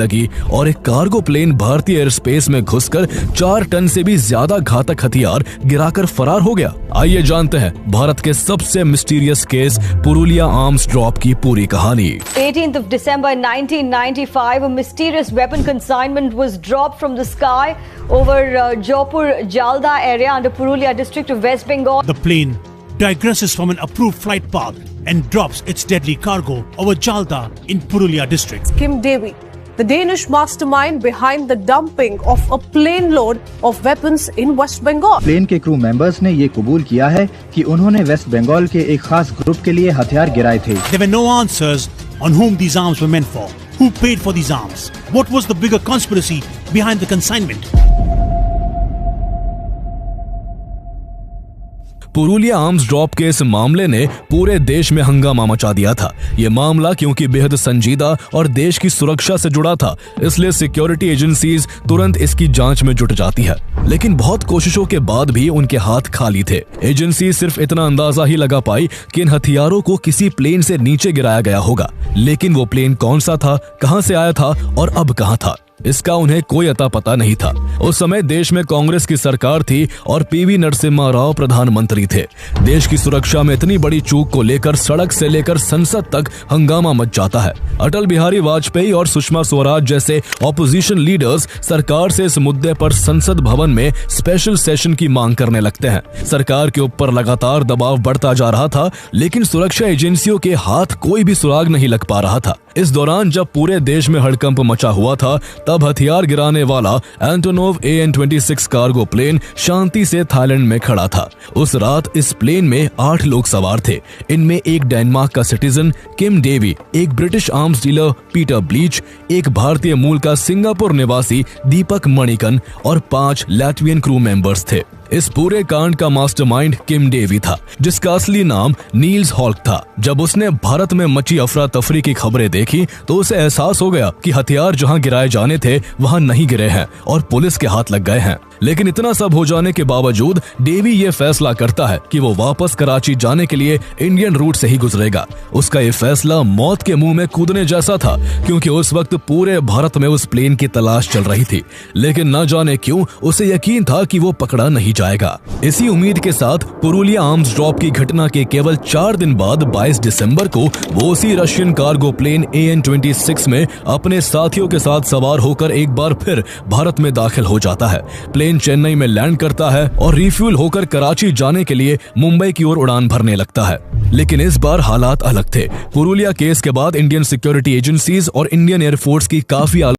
लगी और एक कार्गो प्लेन भारतीय एयर स्पेस में घुसकर 4 टन से भी ज्यादा घातक हथियार गिराकर फरार हो गया। आइए जानते हैं भारत के सबसे mysterious case Purulia arms drop की पूरी कहानी। 18th of December 1995, a mysterious weapon consignment was dropped from the sky over Jaipur Jalda area under Purulia district of West Bengal. The plane digresses from an approved flight path and drops its deadly cargo over Jalda in Purulia district. Kim Devi, the Danish mastermind behind the dumping of a plane load of weapons in West Bengal. Plane के crew members ने ये कबूल किया है कि उन्होंने waste Bengal के एक खास ग्रुप के लिए हथियार गिराए थे। There were no answers on whom these arms were meant for, who paid for these arms, what was the bigger conspiracy behind the consignment. Purulia arms drop के इस मामले ने पूरे देश में हंगामा मचा दिया था। ये मामला क्योंकि बेहद संजीदा और देश की सुरक्षा से जुड़ा था, इसलिए सिक्योरिटी एजेंसीज तुरंत इसकी जांच में जुट जाती है। लेकिन बहुत कोशिशों के बाद भी उनके हाथ खाली थे। एजेंसी सिर्फ इतना अंदाजा ही लगा पाई कि इन हथियारों को किसी प्लेन से नीचे गिराया गया होगा, लेकिन वो प्लेन कौन सा था, कहां से आया था और अब कहां था, इसका उन्हें कोई अता पता नहीं था। उस समय देश में कांग्रेस की सरकार थी और पीवी नरसिम्हा राव प्रधानमंत्री थे। देश की सुरक्षा में इतनी बड़ी चूक को लेकर सड़क से लेकर संसद तक हंगामा मच जाता है। अटल बिहारी वाजपेयी और सुषमा स्वराज जैसे ऑपोजिशन लीडर्स सरकार से इस मुद्दे पर संसद भवन में स्पेशल सेशन की मांग करने लगते हैं। सरकार के ऊपर लगातार दबाव बढ़ता जा रहा था, लेकिन सुरक्षा एजेंसियों के हाथ कोई भी सुराग नहीं लग पा रहा था। इस दौरान जब पूरे देश में हड़कंप मचा हुआ था, तब हथियार गिराने वाला एंटोनोव AN-26 कार्गो प्लेन शांति से थाईलैंड में खड़ा था। उस रात इस प्लेन में 8 लोग सवार थे। इनमें एक डेनमार्क का सिटीजन किम डेवी, एक British arms dealer Peter bleach, एक भारतीय मूल का सिंगापुर निवासी दीपक मणिकन और 5 लैटवियन क्रू मेंबर्स थे। इस पूरे कांड का मास्टरमाइंड किम डेवी था, जिसका असली नाम नील्स हॉल्क था। जब उसने भारत में मची अफरा तफरी की खबरें देखी तो उसे एहसास हो गया कि हथियार जहां गिराए जाने थे वहां नहीं गिरे हैं और पुलिस के हाथ लग गए हैं। लेकिन इतना सब हो जाने के बावजूद डेवी ये फैसला करता है कि वो वापस कराची जाने के लिए इंडियन रूट से ही गुजरेगा। उसका ये फैसला मौत के मुंह में कूदने जैसा था, क्योंकि उस वक्त पूरे भारत में उस प्लेन की तलाश चल रही थी। लेकिन न जाने क्यों उसे यकीन था कि वो पकड़ा नहीं जाएगा। इसी उम्मीद के साथ पुरुलिया आर्म्स ड्रॉप की घटना के केवल 4 दिन बाद 22 दिसंबर को वो उसी रशियन कार्गो प्लेन AN-26 में अपने साथियों के साथ सवार होकर एक बार फिर भारत में दाखिल हो जाता है। प्लेन चेन्नई में लैंड करता है और रिफ्यूल होकर कराची जाने के लिए मुंबई की ओर उड़ान भरने लगता है। लेकिन इस बार हालात अलग थे। पुरुलिया केस के बाद इंडियन सिक्योरिटी एजेंसीज और इंडियन एयरफोर्स की काफी